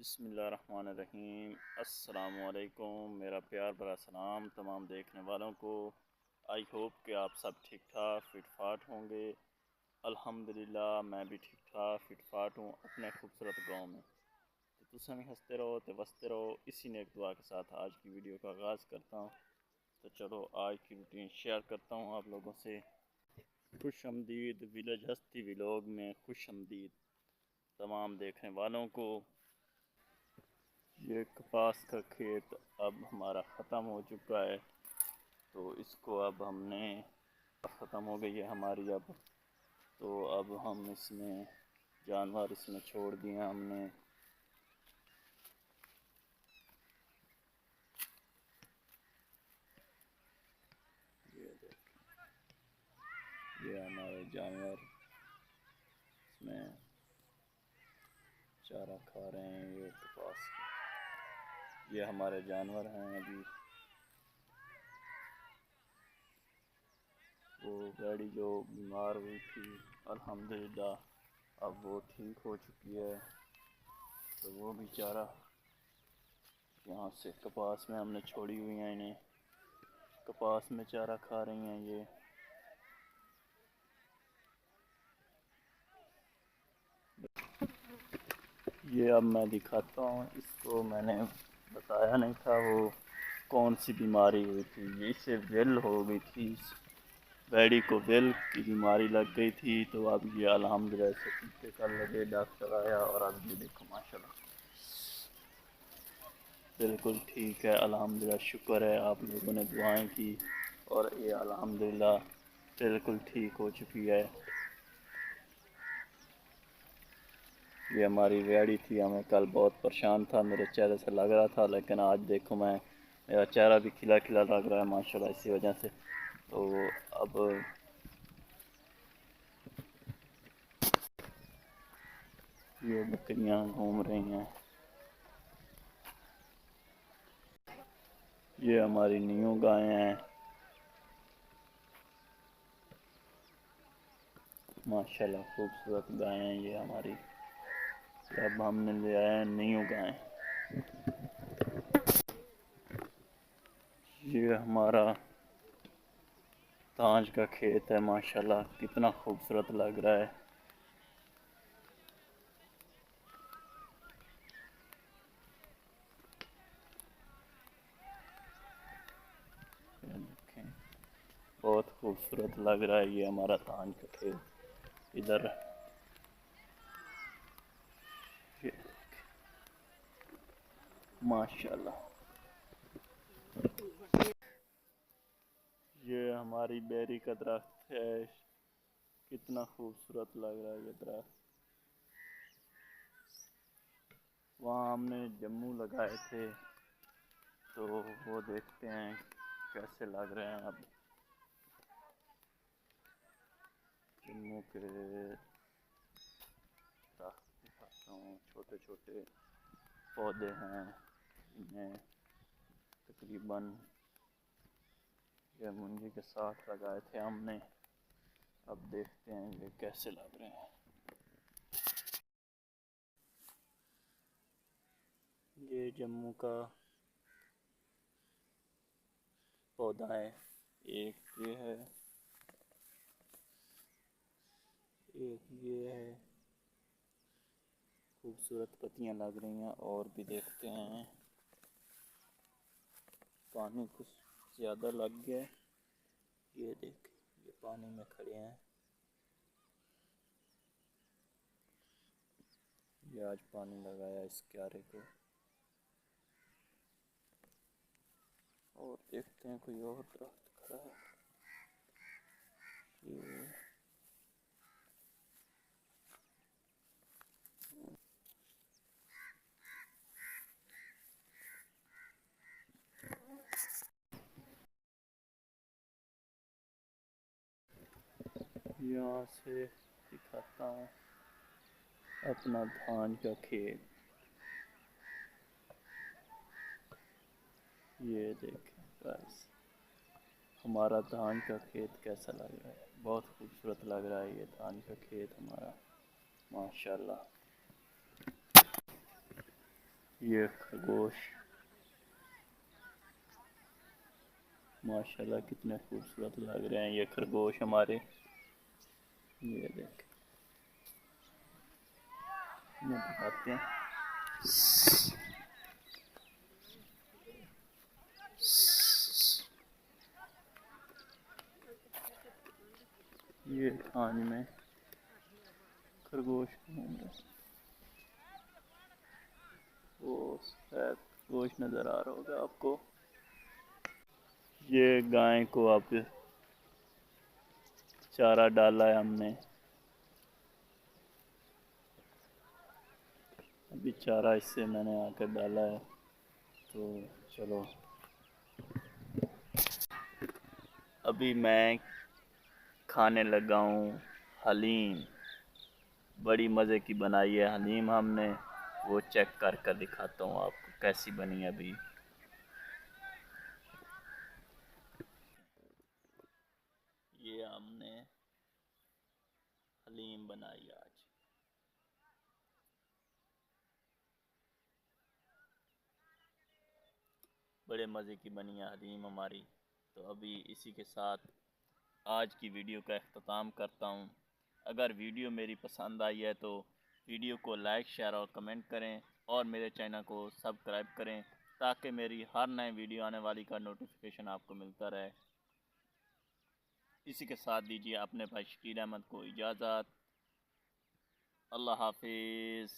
बिस्मिल्लाहिर्रहमानिर्रहीम। अस्सलामुअलैकुम। मेरा प्यार भरा सलाम तमाम देखने वालों को। आई होप कि आप सब ठीक ठाक फिट फाट होंगे। अल्हम्दुलिल्लाह मैं भी ठीक ठाक फिट फाट हूँ अपने खूबसूरत गांव में। तो तुम भी हंसते रहो तो बसते रहो। इसी ने एक दुआ के साथ आज की वीडियो का आगाज़ करता हूँ। तो चलो आज की रूटीन शेयर करता हूँ आप लोगों से। खुश आमदीद विलेज हस्ती व्लॉग में खुश आमदीद तमाम देखने वालों को। ये कपास का खेत अब हमारा ख़त्म हो चुका है, तो इसको अब हमने ख़त्म हो गई है हमारी अब। तो अब हम इसमें जानवर इसमें छोड़ दिए हमने। ये देखें, ये हमारे जानवर इसमें चारा खा रहे हैं। ये कपास, ये हमारे जानवर हैं। अभी वो गाड़ी जो बीमार हुई थी अल्हम्दुलिल्लाह अब वो ठीक हो चुकी है। तो वो भी चारा यहाँ से कपास में हमने छोड़ी हुई हैं। इन्हें कपास में चारा खा रही हैं ये अब मैं दिखाता हूँ इसको। मैंने बताया नहीं था वो कौन सी बीमारी हुई थी। ये इसे वेल हो गई थी, बैड़ी को वेल की बीमारी लग गई थी। तो अब ये अल्हम्दुलिल्लाह से टीके कर लगे, डॉक्टर आया और अब ये देखो माशाल्लाह बिल्कुल ठीक है। अल्हम्दुलिल्लाह शुक्र है आप लोगों ने दुआएं की और ये अल्हम्दुलिल्लाह बिल्कुल ठीक हो चुकी है। ये हमारी रेडी थी। हमें कल बहुत परेशान था, मेरे चेहरे से लग रहा था, लेकिन आज देखो मैं मेरा चेहरा भी खिला खिला लग रहा है माशाल्लाह इसी वजह से। तो अब ये बकरियां घूम रही हैं। ये हमारी न्यू गायें हैं माशाल्लाह, खूबसूरत गायें हैं ये हमारी। अब हमने ले आए हैं न्यू गायें। ये हमारा ताज का खेत है माशाल्लाह, कितना खूबसूरत लग रहा है। ये देखें बहुत खूबसूरत लग रहा है ये हमारा ताज का खेत। इधर ये माशाल्लाह ये हमारी बेरी का दरख्त है, कितना खूबसूरत लग रहा है ये दरख्त। वहाँ हमने जम्मू लगाए थे, तो वो देखते हैं कैसे लग रहे हैं अब। जम्मू के दरख्त दिखाता हूँ, छोटे छोटे पौधे हैं इनमें। तकरीबन ये मुंजी के साथ लगाए थे हमने। अब देखते हैं ये कैसे लग रहे हैं। ये जम्मू का पौधा है, एक ये है, एक ये है। खूबसूरत पत्तियां लग रही हैं। और भी देखते हैं, पानी कुछ ज़्यादा लग गया है। ये देख, ये पानी में खड़े हैं। ये आज पानी लगाया इस क्यारे को। और देखते हैं कोई और दरख्त खड़ा है। ये यहाँ से दिखाता हूँ अपना धान का खेत। ये देखें बस हमारा धान का खेत कैसा लग रहा है। बहुत खूबसूरत लग रहा है ये धान का खेत हमारा माशाल्लाह। ये खरगोश माशाल्लाह कितने खूबसूरत लग रहे हैं ये खरगोश हमारे। ये देख ये दिखाते हैं। ये खान में खरगोश घूम रहे, वो सफेद खरगोश नज़र आ रहा होगा आपको। ये गाय को अब चारा डाला है हमने, अभी चारा इससे मैंने आकर डाला है। तो चलो अभी मैं खाने लगा हूँ हलीम। बड़ी मज़े की बनाई है हलीम हमने, वो चेक कर कर दिखाता हूँ आपको कैसी बनी है अभी। ये हमने हलीम बनाई आज, बड़े मज़े की बनी है हलीम हमारी। तो अभी इसी के साथ आज की वीडियो का अख्ताम करता हूँ। अगर वीडियो मेरी पसंद आई है तो वीडियो को लाइक शेयर और कमेंट करें और मेरे चैनल को सब्सक्राइब करें ताकि मेरी हर नए वीडियो आने वाली का नोटिफिकेशन आपको मिलता रहे। इसी के साथ दीजिए अपने भाई शकील अहमद को इजाज़त। अल्लाह हाफिज़।